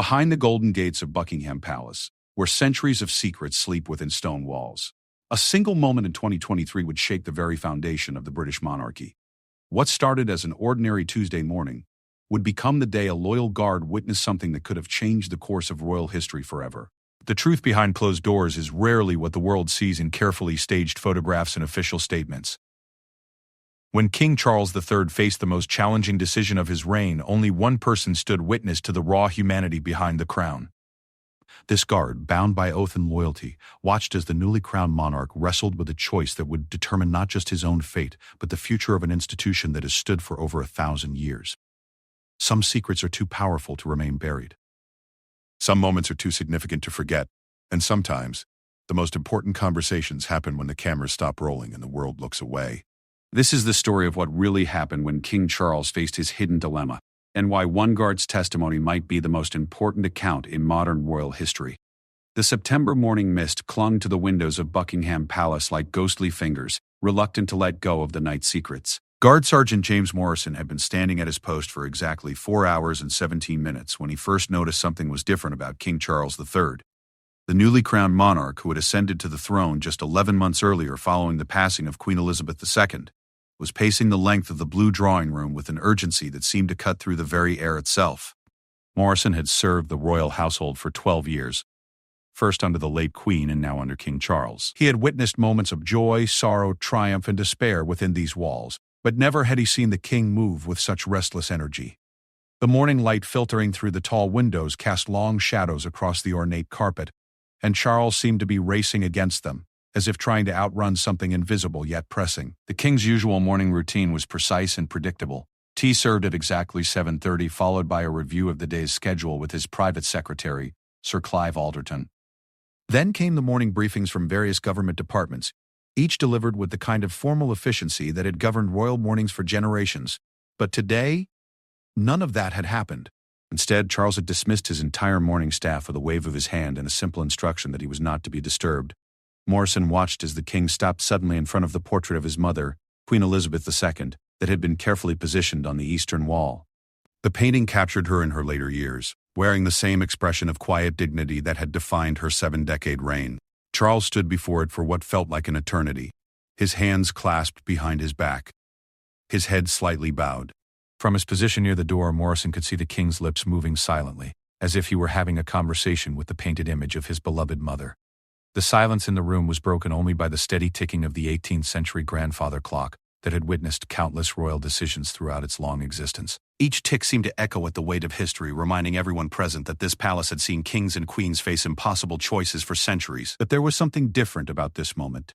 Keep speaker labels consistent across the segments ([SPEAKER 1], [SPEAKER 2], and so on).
[SPEAKER 1] behind the golden gates of Buckingham Palace, where centuries of secrets sleep within stone walls. A single moment in 2023 would shake the very foundation of the British monarchy. What started as an ordinary Tuesday morning would become the day a loyal guard witnessed something that could have changed the course of royal history forever. The truth behind closed doors is rarely what the world sees in carefully staged photographs and official statements. When King Charles III faced the most challenging decision of his reign, only one person stood witness to the raw humanity behind the crown. This guard, bound by oath and loyalty, watched as the newly crowned monarch wrestled with a choice that would determine not just his own fate, but the future of an institution that has stood for over 1,000 years. Some secrets are too powerful to remain buried. Some moments are too significant to forget, and sometimes, the most important conversations happen when the cameras stop rolling and the world looks away. This is the story of what really happened when King Charles faced his hidden dilemma, and why one guard's testimony might be the most important account in modern royal history. The September morning mist clung to the windows of Buckingham Palace like ghostly fingers, reluctant to let go of the night's secrets. Guard Sergeant James Morrison had been standing at his post for exactly 4 hours and 17 minutes when he first noticed something was different about King Charles III. The newly crowned monarch, who had ascended to the throne just 11 months earlier following the passing of Queen Elizabeth II, was pacing the length of the blue drawing room with an urgency that seemed to cut through the very air itself. Morrison had served the royal household for 12 years, first under the late Queen and now under King Charles. He had witnessed moments of joy, sorrow, triumph, and despair within these walls, but never had he seen the king move with such restless energy. The morning light filtering through the tall windows cast long shadows across the ornate carpet, and Charles seemed to be racing against them, as if trying to outrun something invisible yet pressing. The king's usual morning routine was precise and predictable. Tea served at exactly 7:30, followed by a review of the day's schedule with his private secretary, Sir Clive Alderton. Then came the morning briefings from various government departments, each delivered with the kind of formal efficiency that had governed royal mornings for generations. But today, none of that had happened. Instead, Charles had dismissed his entire morning staff with a wave of his hand and a simple instruction that he was not to be disturbed. Morrison watched as the king stopped suddenly in front of the portrait of his mother, Queen Elizabeth II, that had been carefully positioned on the eastern wall. The painting captured her in her later years, wearing the same expression of quiet dignity that had defined her 7-decade reign. Charles stood before it for what felt like an eternity, his hands clasped behind his back, his head slightly bowed. From his position near the door, Morrison could see the king's lips moving silently, as if he were having a conversation with the painted image of his beloved mother. The silence in the room was broken only by the steady ticking of the 18th-century grandfather clock that had witnessed countless royal decisions throughout its long existence. Each tick seemed to echo at the weight of history, reminding everyone present that this palace had seen kings and queens face impossible choices for centuries. But there was something different about this moment,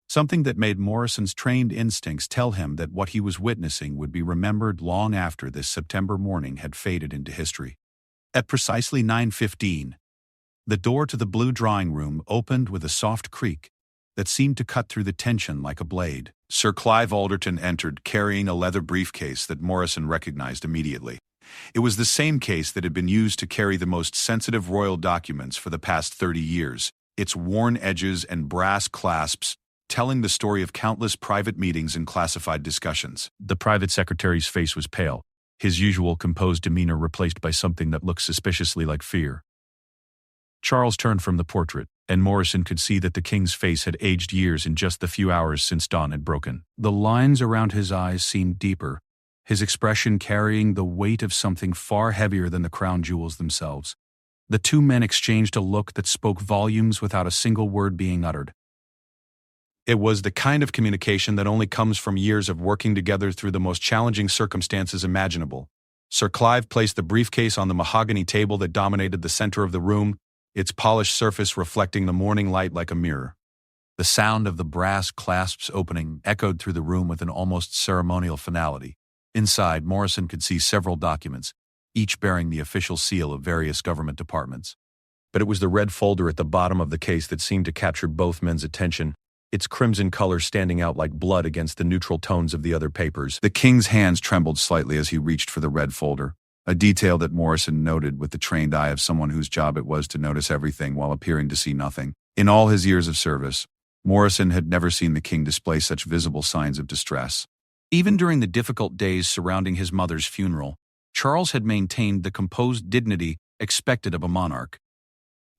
[SPEAKER 1] something that made Morrison's trained instincts tell him that what he was witnessing would be remembered long after this September morning had faded into history. At precisely 9:15, the door to the blue drawing room opened with a soft creak that seemed to cut through the tension like a blade. Sir Clive Alderton entered, carrying a leather briefcase that Morrison recognized immediately. It was the same case that had been used to carry the most sensitive royal documents for the past 30 years, its worn edges and brass clasps telling the story of countless private meetings and classified discussions. The private secretary's face was pale, his usual composed demeanor replaced by something that looked suspiciously like fear. Charles turned from the portrait, and Morrison could see that the king's face had aged years in just the few hours since dawn had broken. The lines around his eyes seemed deeper, his expression carrying the weight of something far heavier than the crown jewels themselves. The two men exchanged a look that spoke volumes without a single word being uttered. It was the kind of communication that only comes from years of working together through the most challenging circumstances imaginable. Sir Clive placed the briefcase on the mahogany table that dominated the center of the room, its polished surface reflecting the morning light like a mirror. The sound of the brass clasps opening echoed through the room with an almost ceremonial finality. Inside, Morrison could see several documents, each bearing the official seal of various government departments. But it was the red folder at the bottom of the case that seemed to capture both men's attention, its crimson color standing out like blood against the neutral tones of the other papers. The king's hands trembled slightly as he reached for the red folder, a detail that Morrison noted with the trained eye of someone whose job it was to notice everything while appearing to see nothing. In all his years of service, Morrison had never seen the king display such visible signs of distress. Even during the difficult days surrounding his mother's funeral, Charles had maintained the composed dignity expected of a monarch.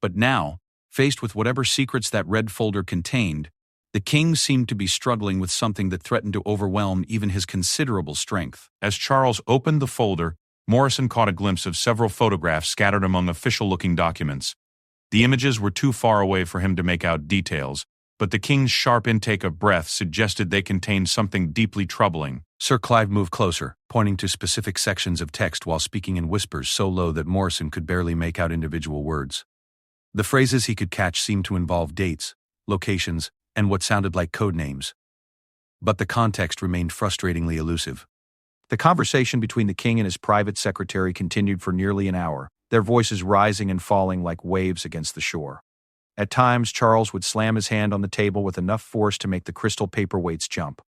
[SPEAKER 1] But now, faced with whatever secrets that red folder contained, the king seemed to be struggling with something that threatened to overwhelm even his considerable strength. As Charles opened the folder, Morrison caught a glimpse of several photographs scattered among official-looking documents. The images were too far away for him to make out details, but the king's sharp intake of breath suggested they contained something deeply troubling. Sir Clive moved closer, pointing to specific sections of text while speaking in whispers so low that Morrison could barely make out individual words. The phrases he could catch seemed to involve dates, locations, and what sounded like code names. But the context remained frustratingly elusive. The conversation between the king and his private secretary continued for nearly an hour, their voices rising and falling like waves against the shore. At times, Charles would slam his hand on the table with enough force to make the crystal paperweights jump,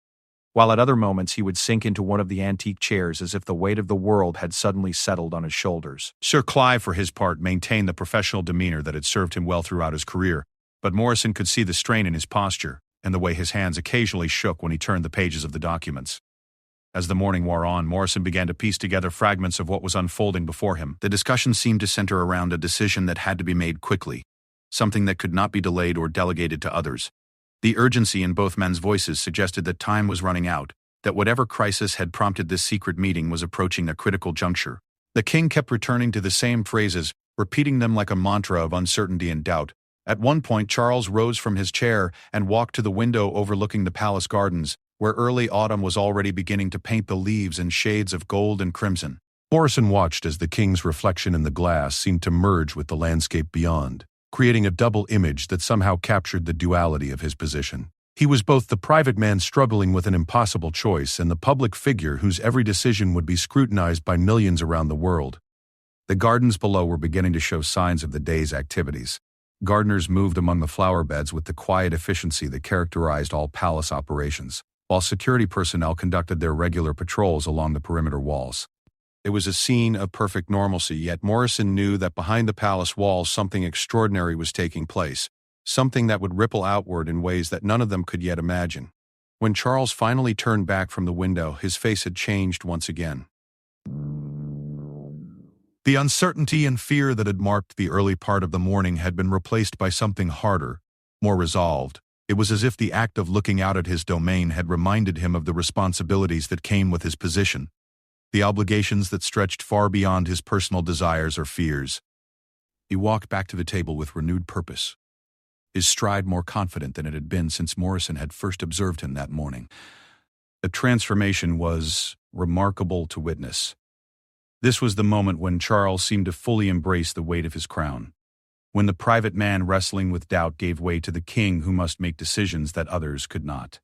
[SPEAKER 1] while at other moments he would sink into one of the antique chairs as if the weight of the world had suddenly settled on his shoulders. Sir Clive, for his part, maintained the professional demeanor that had served him well throughout his career, but Morrison could see the strain in his posture and the way his hands occasionally shook when he turned the pages of the documents. As the morning wore on, Morrison began to piece together fragments of what was unfolding before him. The discussion seemed to center around a decision that had to be made quickly, something that could not be delayed or delegated to others. The urgency in both men's voices suggested that time was running out, that whatever crisis had prompted this secret meeting was approaching a critical juncture. The king kept returning to the same phrases, repeating them like a mantra of uncertainty and doubt. At one point, Charles rose from his chair and walked to the window overlooking the palace gardens, where early autumn was already beginning to paint the leaves in shades of gold and crimson. Morrison watched as the king's reflection in the glass seemed to merge with the landscape beyond, creating a double image that somehow captured the duality of his position. He was both the private man struggling with an impossible choice and the public figure whose every decision would be scrutinized by millions around the world. The gardens below were beginning to show signs of the day's activities. Gardeners moved among the flower beds with the quiet efficiency that characterized all palace operations, while security personnel conducted their regular patrols along the perimeter walls. It was a scene of perfect normalcy, yet Morrison knew that behind the palace walls something extraordinary was taking place, something that would ripple outward in ways that none of them could yet imagine. When Charles finally turned back from the window, his face had changed once again. The uncertainty and fear that had marked the early part of the morning had been replaced by something harder, more resolved. It was as if the act of looking out at his domain had reminded him of the responsibilities that came with his position, the obligations that stretched far beyond his personal desires or fears. He walked back to the table with renewed purpose, his stride more confident than it had been since Morrison had first observed him that morning. The transformation was remarkable to witness. This was the moment when Charles seemed to fully embrace the weight of his crown, when the private man wrestling with doubt gave way to the king who must make decisions that others could not.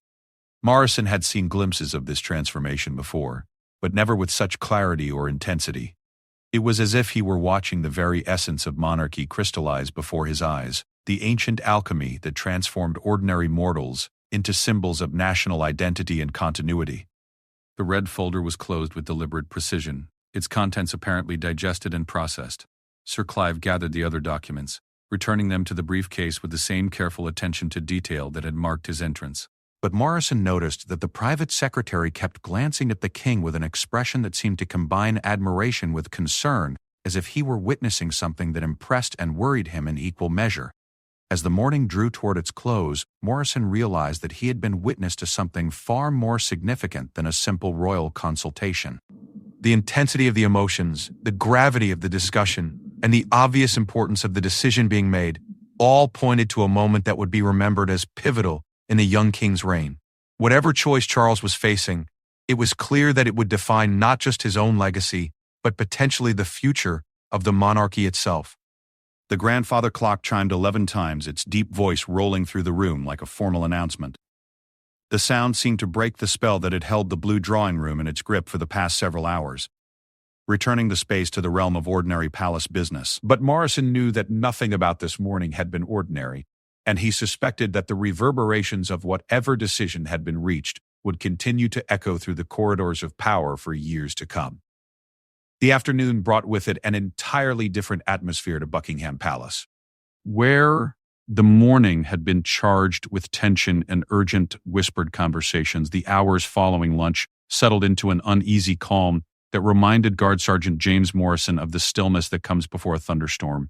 [SPEAKER 1] Morrison had seen glimpses of this transformation before, but never with such clarity or intensity. It was as if he were watching the very essence of monarchy crystallize before his eyes, the ancient alchemy that transformed ordinary mortals into symbols of national identity and continuity. The red folder was closed with deliberate precision, its contents apparently digested and processed. Sir Clive gathered the other documents, returning them to the briefcase with the same careful attention to detail that had marked his entrance. But Morrison noticed that the private secretary kept glancing at the king with an expression that seemed to combine admiration with concern, as if he were witnessing something that impressed and worried him in equal measure. As the morning drew toward its close, Morrison realized that he had been witness to something far more significant than a simple royal consultation. The intensity of the emotions, the gravity of the discussion, and the obvious importance of the decision being made all pointed to a moment that would be remembered as pivotal in the young king's reign. Whatever choice Charles was facing, it was clear that it would define not just his own legacy, but potentially the future of the monarchy itself. The grandfather clock chimed 11 times, its deep voice rolling through the room like a formal announcement. The sound seemed to break the spell that had held the blue drawing room in its grip for the past several hours, returning the space to the realm of ordinary palace business. But Morrison knew that nothing about this morning had been ordinary, and he suspected that the reverberations of whatever decision had been reached would continue to echo through the corridors of power for years to come. The afternoon brought with it an entirely different atmosphere to Buckingham Palace. Where the morning had been charged with tension and urgent whispered conversations, the hours following lunch settled into an uneasy calm that reminded Guard Sergeant James Morrison of the stillness that comes before a thunderstorm.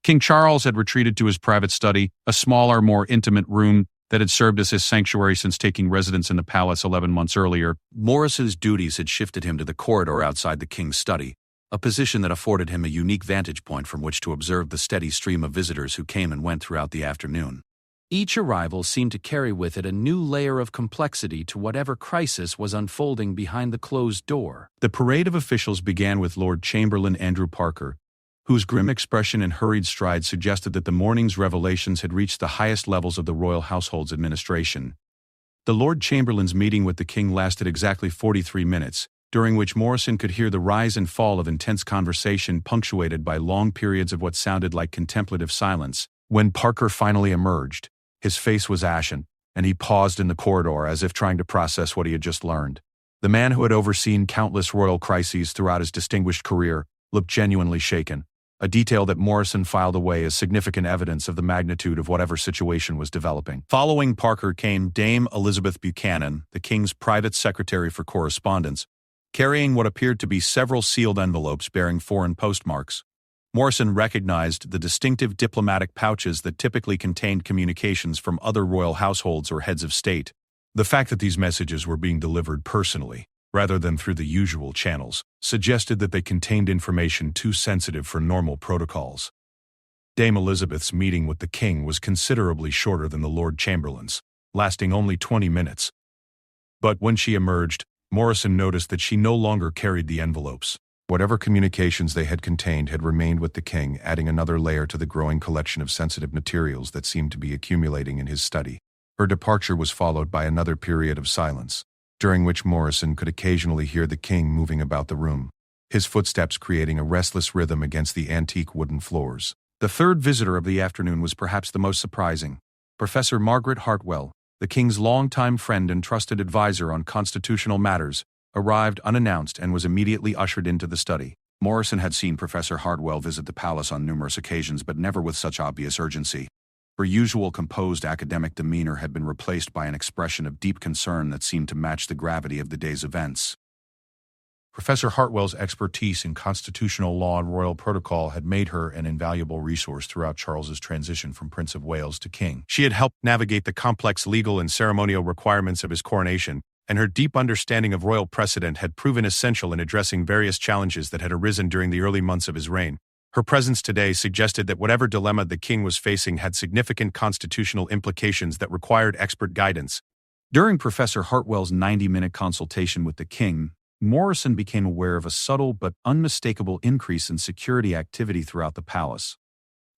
[SPEAKER 1] King Charles had retreated to his private study, a smaller, more intimate room that had served as his sanctuary since taking residence in the palace 11 months earlier. Morrison's duties had shifted him to the corridor outside the king's study, a position that afforded him a unique vantage point from which to observe the steady stream of visitors who came and went throughout the afternoon. Each arrival seemed to carry with it a new layer of complexity to whatever crisis was unfolding behind the closed door. The parade of officials began with Lord Chamberlain Andrew Parker, whose grim expression and hurried stride suggested that the morning's revelations had reached the highest levels of the royal household's administration. The Lord Chamberlain's meeting with the king lasted exactly 43 minutes, during which Morrison could hear the rise and fall of intense conversation punctuated by long periods of what sounded like contemplative silence. When Parker finally emerged, his face was ashen, and he paused in the corridor as if trying to process what he had just learned. The man who had overseen countless royal crises throughout his distinguished career looked genuinely shaken, a detail that Morrison filed away as significant evidence of the magnitude of whatever situation was developing. Following Parker came Dame Elizabeth Buchanan, the king's private secretary for correspondence, carrying what appeared to be several sealed envelopes bearing foreign postmarks. Morrison recognized the distinctive diplomatic pouches that typically contained communications from other royal households or heads of state. The fact that these messages were being delivered personally, rather than through the usual channels, suggested that they contained information too sensitive for normal protocols. Dame Elizabeth's meeting with the king was considerably shorter than the Lord Chamberlain's, lasting only 20 minutes. But when she emerged, Morrison noticed that she no longer carried the envelopes. Whatever communications they had contained had remained with the king, adding another layer to the growing collection of sensitive materials that seemed to be accumulating in his study. Her departure was followed by another period of silence, during which Morrison could occasionally hear the king moving about the room, his footsteps creating a restless rhythm against the antique wooden floors. The third visitor of the afternoon was perhaps the most surprising. Professor Margaret Hartwell, the king's longtime friend and trusted advisor on constitutional matters, arrived unannounced and was immediately ushered into the study. Morrison had seen Professor Hartwell visit the palace on numerous occasions, but never with such obvious urgency. Her usual composed academic demeanor had been replaced by an expression of deep concern that seemed to match the gravity of the day's events. Professor Hartwell's expertise in constitutional law and royal protocol had made her an invaluable resource throughout Charles's transition from Prince of Wales to King. She had helped navigate the complex legal and ceremonial requirements of his coronation, and her deep understanding of royal precedent had proven essential in addressing various challenges that had arisen during the early months of his reign. Her presence today suggested that whatever dilemma the king was facing had significant constitutional implications that required expert guidance. During Professor Hartwell's 90-minute consultation with the king, Morrison became aware of a subtle but unmistakable increase in security activity throughout the palace.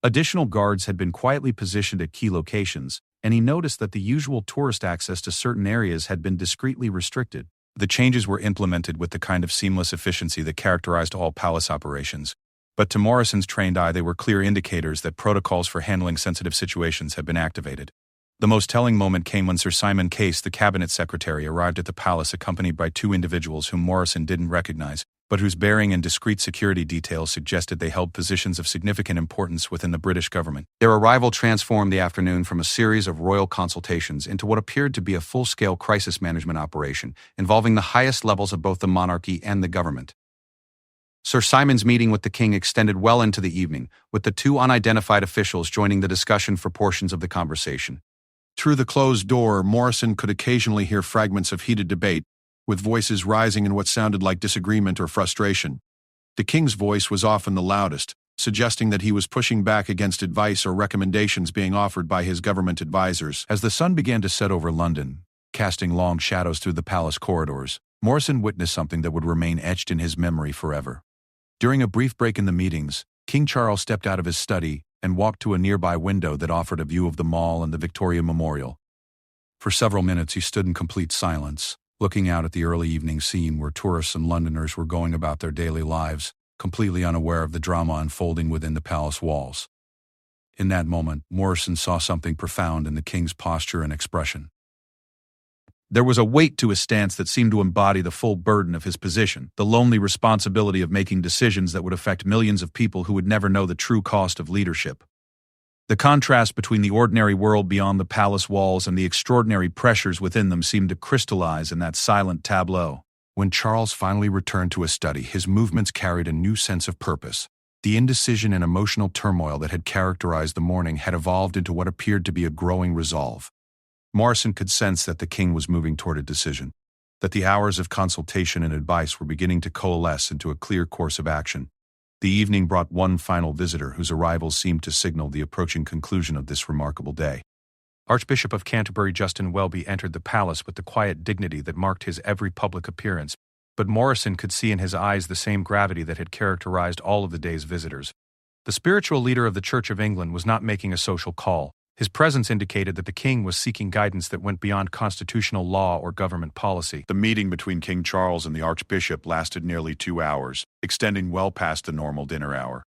[SPEAKER 1] Additional guards had been quietly positioned at key locations, and he noticed that the usual tourist access to certain areas had been discreetly restricted. The changes were implemented with the kind of seamless efficiency that characterized all palace operations, but to Morrison's trained eye they were clear indicators that protocols for handling sensitive situations had been activated. The most telling moment came when Sir Simon Case, the cabinet secretary, arrived at the palace accompanied by two individuals whom Morrison didn't recognize, but whose bearing and discreet security details suggested they held positions of significant importance within the British government. Their arrival transformed the afternoon from a series of royal consultations into what appeared to be a full-scale crisis management operation involving the highest levels of both the monarchy and the government. Sir Simon's meeting with the king extended well into the evening, with the two unidentified officials joining the discussion for portions of the conversation. Through the closed door, Morrison could occasionally hear fragments of heated debate, with voices rising in what sounded like disagreement or frustration. The king's voice was often the loudest, suggesting that he was pushing back against advice or recommendations being offered by his government advisors. As the sun began to set over London, casting long shadows through the palace corridors, Morrison witnessed something that would remain etched in his memory forever. During a brief break in the meetings, King Charles stepped out of his study and walked to a nearby window that offered a view of the Mall and the Victoria Memorial. For several minutes he stood in complete silence, looking out at the early evening scene where tourists and Londoners were going about their daily lives, completely unaware of the drama unfolding within the palace walls. In that moment, Morrison saw something profound in the king's posture and expression. There was a weight to his stance that seemed to embody the full burden of his position, the lonely responsibility of making decisions that would affect millions of people who would never know the true cost of leadership. The contrast between the ordinary world beyond the palace walls and the extraordinary pressures within them seemed to crystallize in that silent tableau.
[SPEAKER 2] When Charles finally returned to his study, his movements carried a new sense of purpose. The indecision and emotional turmoil that had characterized the morning had evolved into what appeared to be a growing resolve. Morrison could sense that the king was moving toward a decision, that the hours of consultation and advice were beginning to coalesce into a clear course of action. The evening brought one final visitor whose arrival seemed to signal the approaching conclusion of this remarkable day. Archbishop of Canterbury Justin Welby entered the palace with the quiet dignity that marked his every public appearance, but Morrison could see in his eyes the same gravity that had characterized all of the day's visitors. The spiritual leader of the Church of England was not making a social call. His presence indicated that the king was seeking guidance that went beyond constitutional law or government policy.
[SPEAKER 1] The meeting between King Charles and the Archbishop lasted nearly 2 hours, extending well past the normal dinner hour.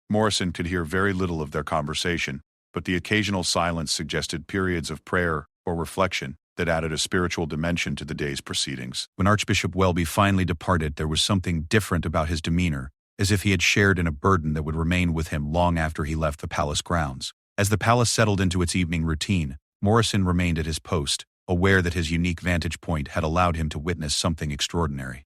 [SPEAKER 1] Morrison could hear very little of their conversation, but the occasional silence suggested periods of prayer or reflection that added a spiritual dimension to the day's proceedings.
[SPEAKER 2] When Archbishop Welby finally departed, there was something different about his demeanor, as if he had shared in a burden that would remain with him long after he left the palace grounds. As the palace settled into its evening routine, Morrison remained at his post, aware that his unique vantage point had allowed him to witness something extraordinary.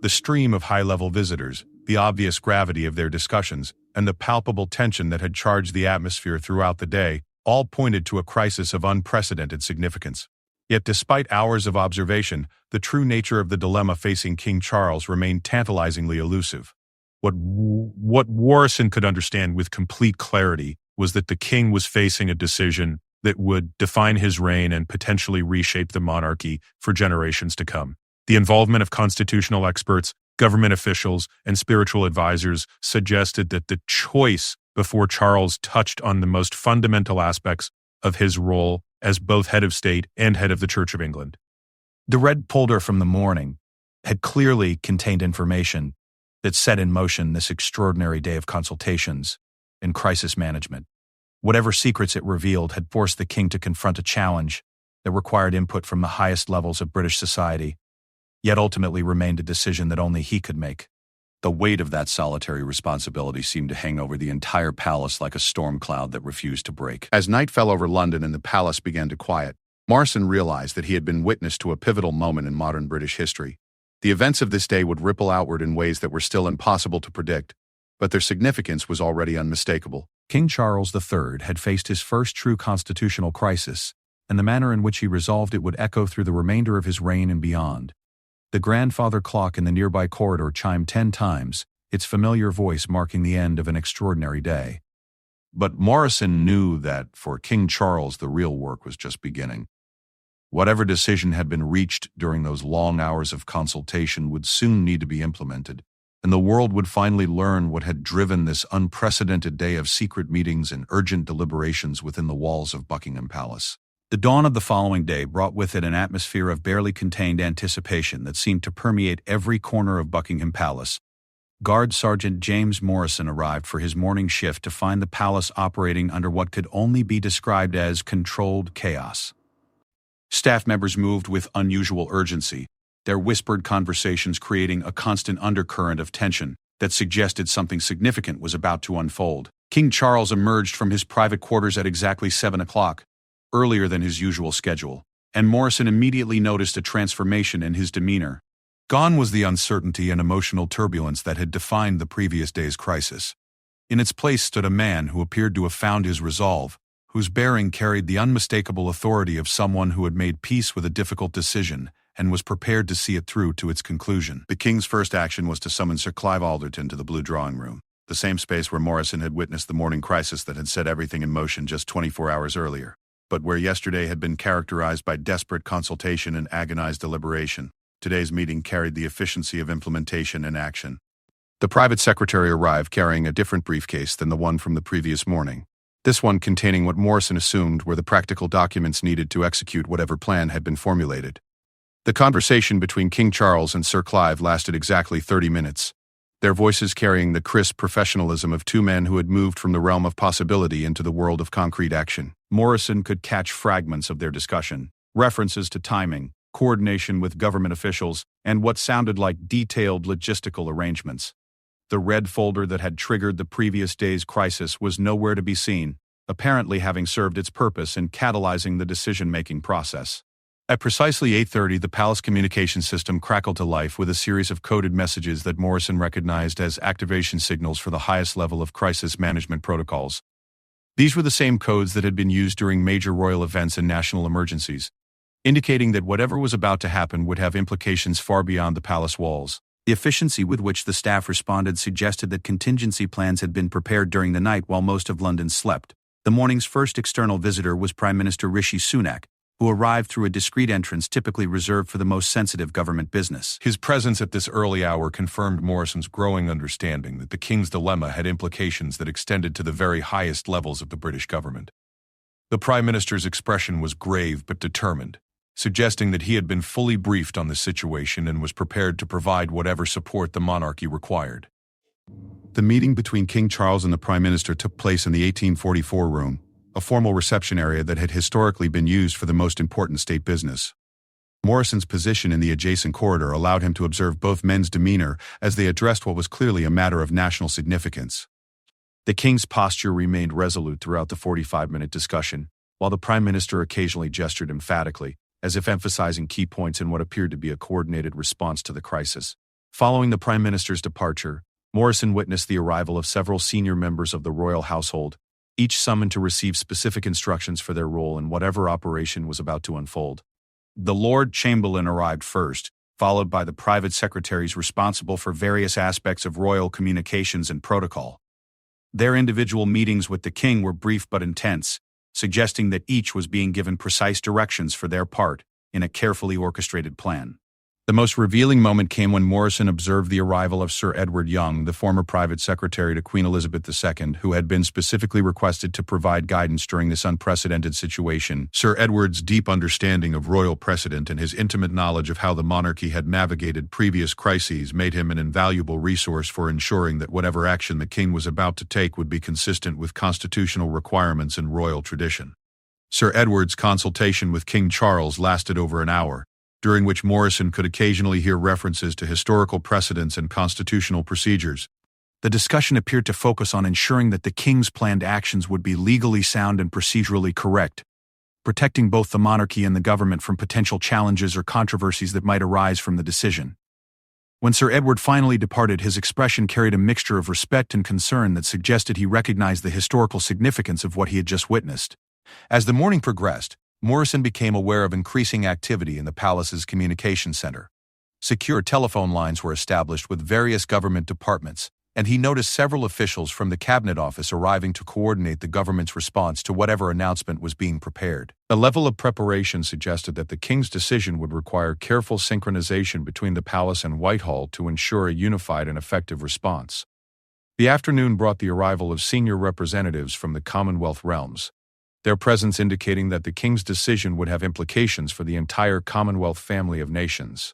[SPEAKER 2] The stream of high-level visitors, the obvious gravity of their discussions, and the palpable tension that had charged the atmosphere throughout the day all pointed to a crisis of unprecedented significance. Yet despite hours of observation, the true nature of the dilemma facing King Charles remained tantalizingly elusive. What Morrison could understand with complete clarity was that the king was facing a decision that would define his reign and potentially reshape the monarchy for generations to come. The involvement of constitutional experts, government officials, and spiritual advisors suggested that the choice before Charles touched on the most fundamental aspects of his role as both head of state and head of the Church of England. The red folder from the morning had clearly contained information that set in motion this extraordinary day of consultations and crisis management. Whatever secrets it revealed had forced the king to confront a challenge that required input from the highest levels of British society, yet ultimately remained a decision that only he could make.
[SPEAKER 1] The weight of that solitary responsibility seemed to hang over the entire palace like a storm cloud that refused to break. As night fell over London and the palace began to quiet, Morrison realized that he had been witness to a pivotal moment in modern British history. The events of this day would ripple outward in ways that were still impossible to predict, but their significance was already unmistakable.
[SPEAKER 2] King Charles III had faced his first true constitutional crisis, and the manner in which he resolved it would echo through the remainder of his reign and beyond. The grandfather clock in the nearby corridor chimed 10 times, its familiar voice marking the end of an extraordinary day.
[SPEAKER 1] But Morrison knew that for King Charles the real work was just beginning. Whatever decision had been reached during those long hours of consultation would soon need to be implemented, and the world would finally learn what had driven this unprecedented day of secret meetings and urgent deliberations within the walls of Buckingham Palace.
[SPEAKER 2] The dawn of the following day brought with it an atmosphere of barely contained anticipation that seemed to permeate every corner of Buckingham Palace. Guard Sergeant James Morrison arrived for his morning shift to find the palace operating under what could only be described as controlled chaos. Staff members moved with unusual urgency, their whispered conversations creating a constant undercurrent of tension that suggested something significant was about to unfold. King Charles emerged from his private quarters at exactly 7 o'clock, earlier than his usual schedule, and Morrison immediately noticed a transformation in his demeanor. Gone was the uncertainty and emotional turbulence that had defined the previous day's crisis. In its place stood a man who appeared to have found his resolve, whose bearing carried the unmistakable authority of someone who had made peace with a difficult decision and was prepared to see it through to its conclusion. The king's first action was to summon Sir Clive Alderton to the Blue Drawing Room, the same space where Morrison had witnessed the morning crisis that had set everything in motion just 24 hours earlier. But where yesterday had been characterized by desperate consultation and agonized deliberation, today's meeting carried the efficiency of implementation and action. The private secretary arrived carrying a different briefcase than the one from the previous morning, this one containing what Morrison assumed were the practical documents needed to execute whatever plan had been formulated. The conversation between King Charles and Sir Clive lasted exactly 30 minutes, their voices carrying the crisp professionalism of two men who had moved from the realm of possibility into the world of concrete action. Morrison could catch fragments of their discussion, references to timing, coordination with government officials, and what sounded like detailed logistical arrangements. The red folder that had triggered the previous day's crisis was nowhere to be seen, apparently having served its purpose in catalyzing the decision-making process. At precisely 8:30, the palace communication system crackled to life with a series of coded messages that Morrison recognized as activation signals for the highest level of crisis management protocols. These were the same codes that had been used during major royal events and national emergencies, indicating that whatever was about to happen would have implications far beyond the palace walls. The efficiency with which the staff responded suggested that contingency plans had been prepared during the night while most of London slept. The morning's first external visitor was Prime Minister Rishi Sunak, who arrived through a discreet entrance typically reserved for the most sensitive government business.
[SPEAKER 1] His presence at this early hour confirmed Morrison's growing understanding that the King's dilemma had implications that extended to the very highest levels of the British government. The Prime Minister's expression was grave but determined, suggesting that he had been fully briefed on the situation and was prepared to provide whatever support the monarchy required.
[SPEAKER 2] The meeting between King Charles and the Prime Minister took place in the 1844 room, a formal reception area that had historically been used for the most important state business. Morrison's position in the adjacent corridor allowed him to observe both men's demeanor as they addressed what was clearly a matter of national significance. The King's posture remained resolute throughout the 45-minute discussion, while the Prime Minister occasionally gestured emphatically, as if emphasizing key points in what appeared to be a coordinated response to the crisis. Following the Prime Minister's departure, Morrison witnessed the arrival of several senior members of the royal household, each summoned to receive specific instructions for their role in whatever operation was about to unfold. The Lord Chamberlain arrived first, followed by the private secretaries responsible for various aspects of royal communications and protocol. Their individual meetings with the king were brief but intense, suggesting that each was being given precise directions for their part in a carefully orchestrated plan. The most revealing moment came when Morrison observed the arrival of Sir Edward Young, the former private secretary to Queen Elizabeth II, who had been specifically requested to provide guidance during this unprecedented situation. Sir Edward's deep understanding of royal precedent and his intimate knowledge of how the monarchy had navigated previous crises made him an invaluable resource for ensuring that whatever action the king was about to take would be consistent with constitutional requirements and royal tradition. Sir Edward's consultation with King Charles lasted over an hour, during which Morrison could occasionally hear references to historical precedents and constitutional procedures. The discussion appeared to focus on ensuring that the king's planned actions would be legally sound and procedurally correct, protecting both the monarchy and the government from potential challenges or controversies that might arise from the decision. When Sir Edward finally departed, his expression carried a mixture of respect and concern that suggested he recognized the historical significance of what he had just witnessed. As the morning progressed, Morrison became aware of increasing activity in the palace's communication center. Secure telephone lines were established with various government departments, and he noticed several officials from the Cabinet Office arriving to coordinate the government's response to whatever announcement was being prepared. The level of preparation suggested that the King's decision would require careful synchronization between the palace and Whitehall to ensure a unified and effective response. The afternoon brought the arrival of senior representatives from the Commonwealth realms, their presence indicating that the King's decision would have implications for the entire Commonwealth family of nations.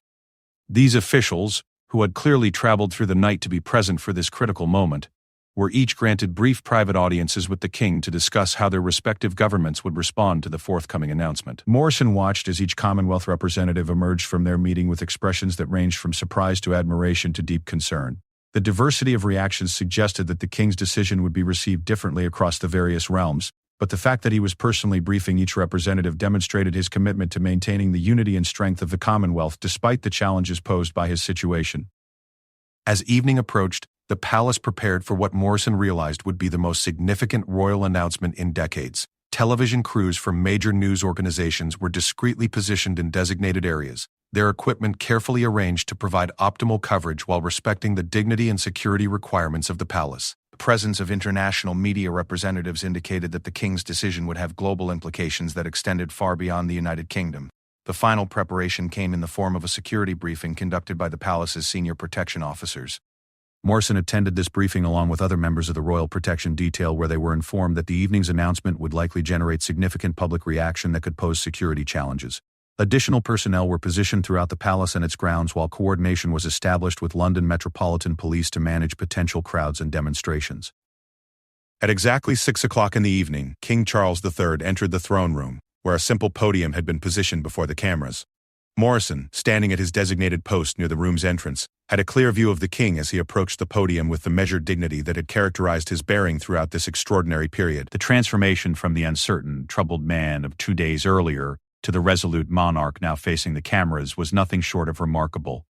[SPEAKER 2] These officials, who had clearly traveled through the night to be present for this critical moment, were each granted brief private audiences with the King to discuss how their respective governments would respond to the forthcoming announcement. Morrison watched as each Commonwealth representative emerged from their meeting with expressions that ranged from surprise to admiration to deep concern. The diversity of reactions suggested that the King's decision would be received differently across the various realms, but the fact that he was personally briefing each representative demonstrated his commitment to maintaining the unity and strength of the Commonwealth despite the challenges posed by his situation. As evening approached, the palace prepared for what Morrison realized would be the most significant royal announcement in decades. Television crews from major news organizations were discreetly positioned in designated areas, their equipment carefully arranged to provide optimal coverage while respecting the dignity and security requirements of the palace. The presence of international media representatives indicated that the King's decision would have global implications that extended far beyond the United Kingdom. The final preparation came in the form of a security briefing conducted by the palace's senior protection officers. Morrison attended this briefing along with other members of the Royal Protection Detail, where they were informed that the evening's announcement would likely generate significant public reaction that could pose security challenges. Additional personnel were positioned throughout the palace and its grounds, while coordination was established with London Metropolitan Police to manage potential crowds and demonstrations. At exactly 6 o'clock in the evening, King Charles III entered the throne room, where a simple podium had been positioned before the cameras. Morrison, standing at his designated post near the room's entrance, had a clear view of the king as he approached the podium with the measured dignity that had characterized his bearing throughout this extraordinary period. The transformation from the uncertain, troubled man of 2 days earlier to the resolute monarch now facing the cameras was nothing short of remarkable.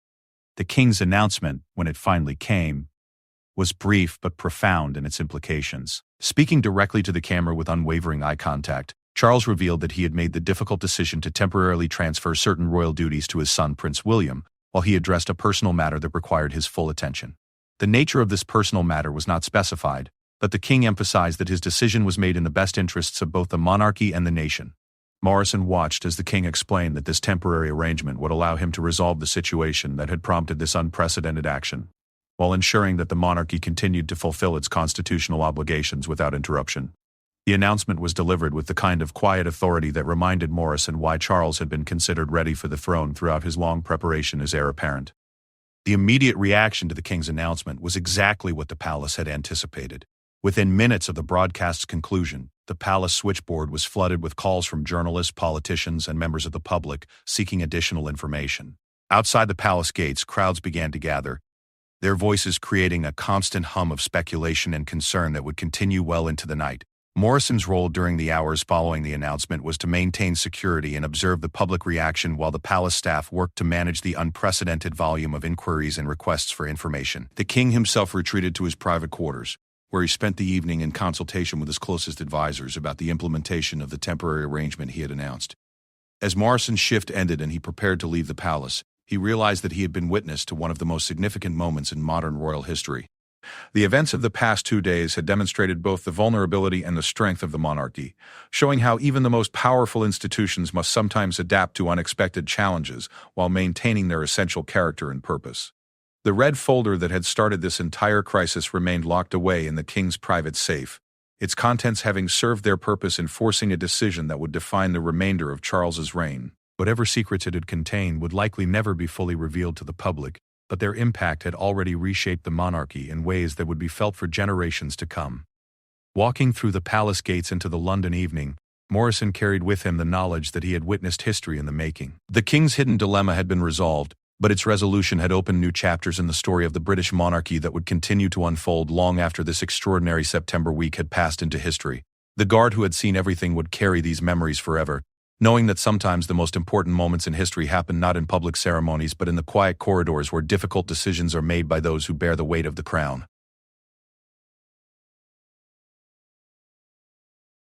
[SPEAKER 2] The king's announcement, when it finally came, was brief but profound in its implications. Speaking directly to the camera with unwavering eye contact, Charles revealed that he had made the difficult decision to temporarily transfer certain royal duties to his son Prince William, while he addressed a personal matter that required his full attention. The nature of this personal matter was not specified, but the king emphasized that his decision was made in the best interests of both the monarchy and the nation. Morrison watched as the king explained that this temporary arrangement would allow him to resolve the situation that had prompted this unprecedented action, while ensuring that the monarchy continued to fulfill its constitutional obligations without interruption. The announcement was delivered with the kind of quiet authority that reminded Morrison why Charles had been considered ready for the throne throughout his long preparation as heir apparent. The immediate reaction to the king's announcement was exactly what the palace had anticipated. Within minutes of the broadcast's conclusion, the palace switchboard was flooded with calls from journalists, politicians, and members of the public seeking additional information. Outside the palace gates, crowds began to gather, their voices creating a constant hum of speculation and concern that would continue well into the night. Morrison's role during the hours following the announcement was to maintain security and observe the public reaction while the palace staff worked to manage the unprecedented volume of inquiries and requests for information. The king himself retreated to his private quarters, where he spent the evening in consultation with his closest advisors about the implementation of the temporary arrangement he had announced. As Morrison's shift ended and he prepared to leave the palace, he realized that he had been witness to one of the most significant moments in modern royal history. The events of the past 2 days had demonstrated both the vulnerability and the strength of the monarchy, showing how even the most powerful institutions must sometimes adapt to unexpected challenges while maintaining their essential character and purpose. The red folder that had started this entire crisis remained locked away in the king's private safe, its contents having served their purpose in forcing a decision that would define the remainder of Charles's reign. Whatever secrets it had contained would likely never be fully revealed to the public, but their impact had already reshaped the monarchy in ways that would be felt for generations to come. Walking through the palace gates into the London evening, Morrison carried with him the knowledge that he had witnessed history in the making. The king's hidden dilemma had been resolved, but its resolution had opened new chapters in the story of the British monarchy that would continue to unfold long after this extraordinary September week had passed into history. The guard who had seen everything would carry these memories forever, knowing that sometimes the most important moments in history happen not in public ceremonies but in the quiet corridors where difficult decisions are made by those who bear the weight of the crown.